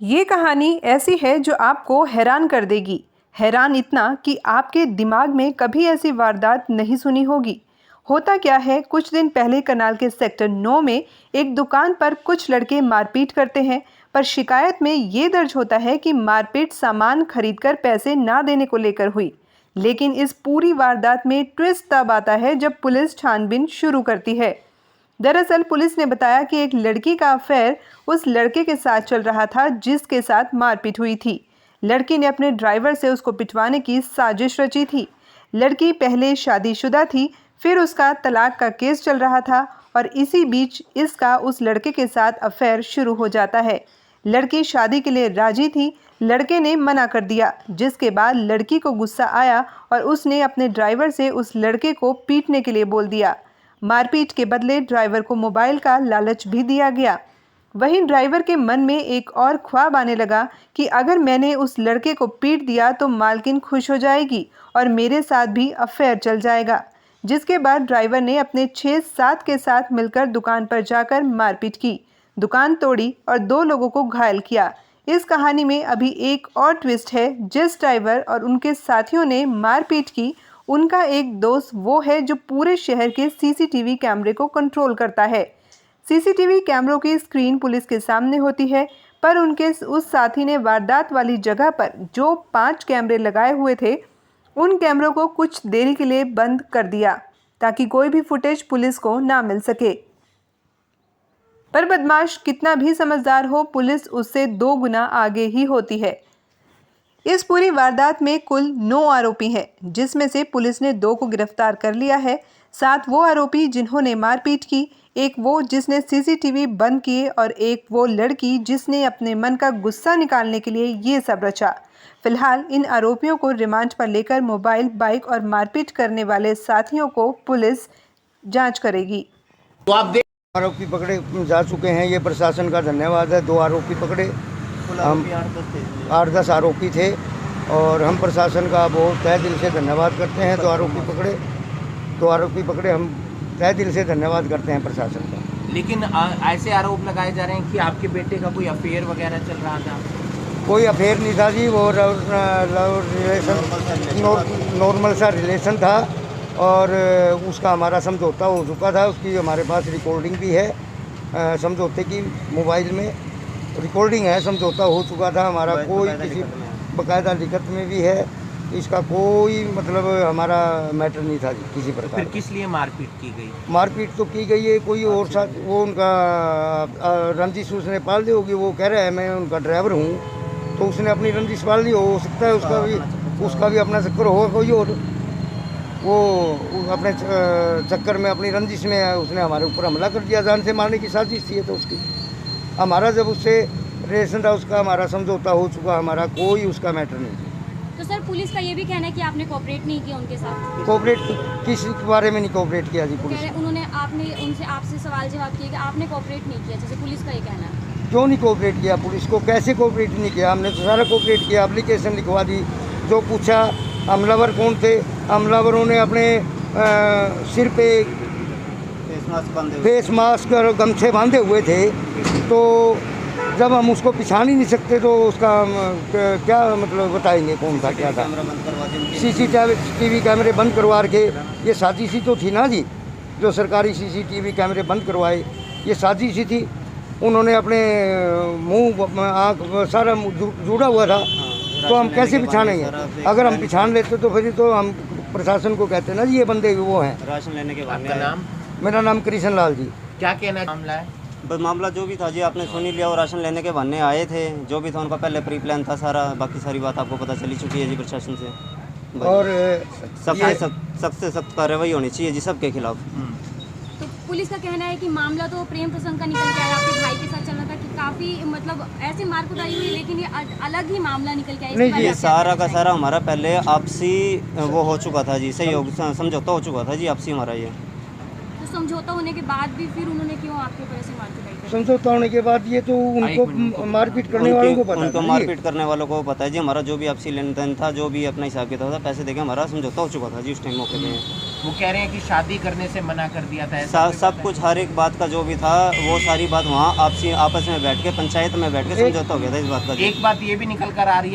ये कहानी ऐसी है जो आपको हैरान कर देगी। हैरान इतना कि आपके दिमाग में कभी ऐसी वारदात नहीं सुनी होगी। होता क्या है, कुछ दिन पहले करनाल के सेक्टर 9 में एक दुकान पर कुछ लड़के मारपीट करते हैं। पर शिकायत में ये दर्ज होता है कि मारपीट सामान खरीदकर पैसे ना देने को लेकर हुई। लेकिन इस पूरी वारदात में ट्विस्ट तब आता है जब पुलिस छानबीन शुरू करती है। दरअसल पुलिस ने बताया कि एक लड़की का अफेयर उस लड़के के साथ चल रहा था जिसके साथ मारपीट हुई थी। लड़की ने अपने ड्राइवर से उसको पिटवाने की साजिश रची थी। लड़की पहले शादीशुदा थी, फिर उसका तलाक का केस चल रहा था और इसी बीच इसका उस लड़के के साथ अफेयर शुरू हो जाता है। लड़की शादी के लिए राजी थी, लड़के ने मना कर दिया, जिसके बाद लड़की को गुस्सा आया और उसने अपने ड्राइवर से उस लड़के को पीटने के लिए बोल दिया। मारपीट के बदले ड्राइवर को मोबाइल का लालच भी दिया गया। वहीं ड्राइवर के मन में एक और ख्वाब आने लगा कि अगर मैंने उस लड़के को पीट दिया तो मालकिन खुश हो जाएगी और मेरे साथ भी अफेयर चल जाएगा। जिसके बाद ड्राइवर ने अपने 6-7 के साथ मिलकर दुकान पर जाकर मारपीट की, दुकान तोड़ी और 2 लोगों को घायल किया। इस कहानी में अभी एक और ट्विस्ट है। जिस ड्राइवर और उनके साथियों ने मारपीट की, उनका एक दोस्त वो है जो पूरे शहर के सीसीटीवी कैमरे को कंट्रोल करता है। सीसीटीवी कैमरों की स्क्रीन पुलिस के सामने होती है, पर उनके उस साथी ने वारदात वाली जगह पर जो 5 कैमरे लगाए हुए थे, उन कैमरों को कुछ देरी के लिए बंद कर दिया ताकि कोई भी फुटेज पुलिस को ना मिल सके। पर बदमाश कितना भी समझदार हो, पुलिस उससे 2 गुना आगे ही होती है। इस पूरी वारदात में कुल 9 आरोपी हैं, जिसमें से पुलिस ने 2 को गिरफ्तार कर लिया है। 7 वो आरोपी जिन्होंने मारपीट की, एक वो जिसने सीसीटीवी बंद किए और एक वो लड़की जिसने अपने मन का गुस्सा निकालने के लिए ये सब रचा। फिलहाल इन आरोपियों को रिमांड पर लेकर मोबाइल, बाइक और मारपीट करने वाले साथियों को पुलिस जांच करेगी। तो आप देख आरोपी पकड़े जा चुके हैं, ये प्रशासन का धन्यवाद है। 2 आरोपी पकड़े, हम 8-10 आरोपी थे और हम प्रशासन का बहुत तहे दिल से धन्यवाद करते हैं। 2 आरोपी पकड़े, हम तहे दिल से धन्यवाद करते हैं प्रशासन का। लेकिन ऐसे आरोप लगाए जा रहे हैं कि आपके बेटे का कोई अफेयर वगैरह चल रहा था। कोई अफेयर नहीं था जी, वो नॉर्मल सा रिलेशन था और उसका हमारा समझौता हो चुका था। उसकी हमारे पास रिकॉर्डिंग भी है, समझौते की मोबाइल में रिकॉर्डिंग है, समझौता हो चुका था हमारा। कोई किसी बाकायदा लिखत में भी है, इसका कोई मतलब हमारा मैटर नहीं था किसी प्रकार। फिर किस लिए मारपीट की गई? मारपीट तो की गई है कोई और साथ, वो उनका रंजिश उसने पाल ली होगी। वो कह रहा है मैं उनका ड्राइवर हूँ, तो उसने अपनी रंजिश पाल ली हो सकता है। उसका भी अपना चक्कर होगा कोई और, वो अपने चक्कर में अपनी रंजिश में उसने हमारे ऊपर हमला कर दिया। जान से मारने की साजिश थी तो उसकी। हमारा जब उससे रिलेशन था, उसका हमारा समझौता हो चुका, हमारा कोई उसका मैटर नहीं। तो सर पुलिस का ये भी कहना है कि आपने कोऑपरेट नहीं किया उनके साथ। कोऑपरेट किस बारे में नहीं कोऑपरेट किया जी पुलिस? उन्होंने आपसे सवाल जवाब किए कि आपने कोऑपरेट नहीं किया, जैसे पुलिस का ये कहना है। क्यों नहीं कोऑपरेट किया? पुलिस को कैसे कोऑपरेट नहीं किया? हमने तो सारा कोऑपरेट किया, एप्लीकेशन लिखवा दी। जो पूछा हमलावर कौन थे, हमलावरों ने अपने सिर पे फेस मास्क और गमछे बांधे हुए थे। तो जब हम उसको पहचान ही नहीं सकते तो उसका क्या मतलब बताएंगे कौन था क्या था? सीसीटीवी कैमरे बंद करवा के ये साजिश ही तो थी ना जी। जो सरकारी सीसीटीवी कैमरे बंद करवाए, ये साजिश ही थी। उन्होंने अपने मुंह आँख सारा जुड़ा हुआ था, तो हम कैसे पहचानेंगे? अगर हम पहचान लेते तो फिर तो हम प्रशासन को कहते ना जी ये बंदे वो हैं। राशन लेने के बाद। आपका नाम? मेरा नाम कृष्ण लाल जी। क्या कहना है मामला है? बस मामला जो भी था जी आपने सुन ही लिया। और राशन लेने के बहाने आए थे, जो भी था उनका पहले प्री प्लान था सारा। बाकी सारी बात आपको पता चली चुकी है जी प्रशासन से। और सख्त से सख्त कार्रवाई होनी चाहिए जी सबके खिलाफ। तो पुलिस का कहना है कि मामला तो प्रेम प्रसंग का निकल के आया, आपके भाई के साथ चल रहा था कि काफी मतलब ऐसे मार कुटाई हुई, लेकिन ये अलग ही मामला निकल के आया। ये सारा का सारा हमारा पहले आपसी वो हो चुका था जी, सहयोग समझौता हो चुका था जी आपसी हमारा। ये तो समझौता होने के बाद भी फिर उन्होंने क्यों आपके ऊपर ऐसे मार कुटाई की? समझौता होने के बाद ये तो उनको मारपीट करने वालों को पता उनको मारपीट करने वालों को पता है जी। हमारा जो भी आपसी लेन देन था, जो भी अपना हिसाब किताब था, पैसे देके हमारा समझौता हो चुका था जी उस टाइम मौके पे। वो कह रहे हैं कि शादी करने से मना कर दिया था, ऐसा कोई सब पता कुछ हर एक बात का जो भी था वो सारी बात वहाँ आपस में बैठ के पंचायत में बैठ के समझौता हो गया था इस बात का। है? एक बात ये भी निकल कर आ रही है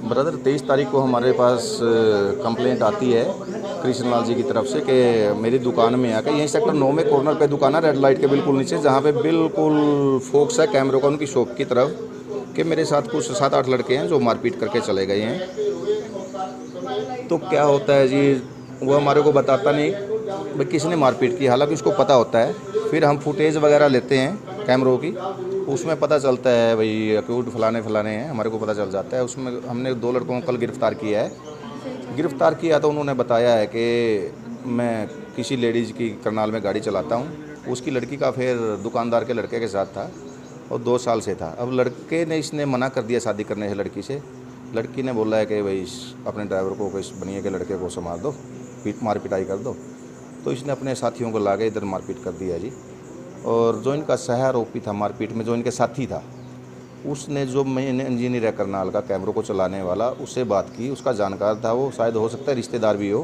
ब्रदर 23 तारीख को हमारे पास कंप्लेंट आती है कृष्ण लाल जी की तरफ से कि मेरी दुकान में आकर, यहीं सेक्टर 9 में कॉर्नर पे दुकान है रेड लाइट के बिल्कुल नीचे, जहाँ पे बिल्कुल फोकस है कैमरों का उनकी शॉप की तरफ, कि मेरे साथ कुछ 7-8 लड़के हैं जो मारपीट करके चले गए हैं। तो क्या होता है जी, वो हमारे को बताता नहीं भाई किसने मारपीट की, हालांकि उसको पता होता है। फिर हम फुटेज वगैरह लेते हैं कैमरों की, उसमें पता चलता है भाई अक्यूट फलाने हैं, हमारे को पता चल जाता है। उसमें हमने 2 लड़कों को कल गिरफ़्तार किया है। गिरफ़्तार किया तो उन्होंने बताया है कि मैं किसी लेडीज़ की करनाल में गाड़ी चलाता हूँ, उसकी लड़की का फिर दुकानदार के लड़के के साथ था और 2 साल से था। अब लड़के ने इसने मना कर दिया शादी करने से लड़की से। लड़की ने बोला है कि भाई अपने ड्राइवर को इस बनिए के लड़के को संभाल दो, मार पिटाई कर दो। तो इसने अपने साथियों को ला के इधर मारपीट कर दिया जी। और जो इनका सह आरोपी था मारपीट में, जो इनके साथी था, उसने जो मेन इंजीनियर है करनाल का कैमरों को चलाने वाला, उससे बात की। उसका जानकार था वो, शायद हो सकता है रिश्तेदार भी हो,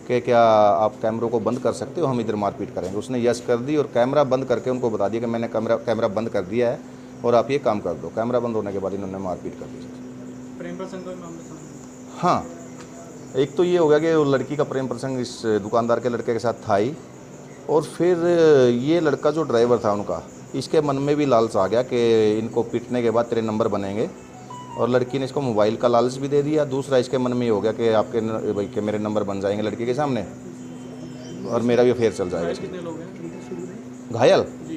कि क्या आप कैमरों को बंद कर सकते हो, हम इधर मारपीट करेंगे। उसने यस कर दी और कैमरा बंद करके उनको बता दिया कि मैंने कैमरा बंद कर दिया है और आप ये काम कर दो। कैमरा बंद होने के बाद इन्होंने मारपीट कर दी। प्रेम प्रसंग का मामला? हाँ, एक तो ये हो गया कि वो लड़की का प्रेम प्रसंग इस दुकानदार के लड़के के साथ था ही, और फिर ये लड़का जो ड्राइवर था उनका, इसके मन में भी लालच आ गया कि इनको पीटने के बाद तेरे नंबर बनेंगे, और लड़की ने इसको मोबाइल का लालच भी दे दिया। दूसरा इसके मन में ये हो गया कि आपके भाई के मेरे नंबर बन जाएंगे लड़की के सामने और मेरा भी अफेयर चल जाएगा। कितने लोग हैं?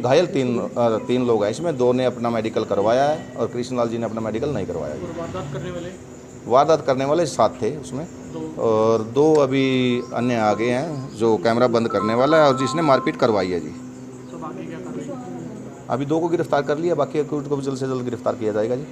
घायल 3 लोग हैं इसमें। 2 ने अपना मेडिकल करवाया है और कृष्णलाल जी ने अपना मेडिकल नहीं करवाया। और वारदात करने वाले 7 थे उसमें, और 2 अभी अन्य आ गए हैं, जो कैमरा बंद करने वाला है और जिसने मारपीट करवाई है जी। तो बाकी क्या कर रहे हैं? अभी 2 को गिरफ्तार कर लिया, बाकी अक्यूट को भी जल्द से जल्द गिरफ्तार किया जाएगा जी।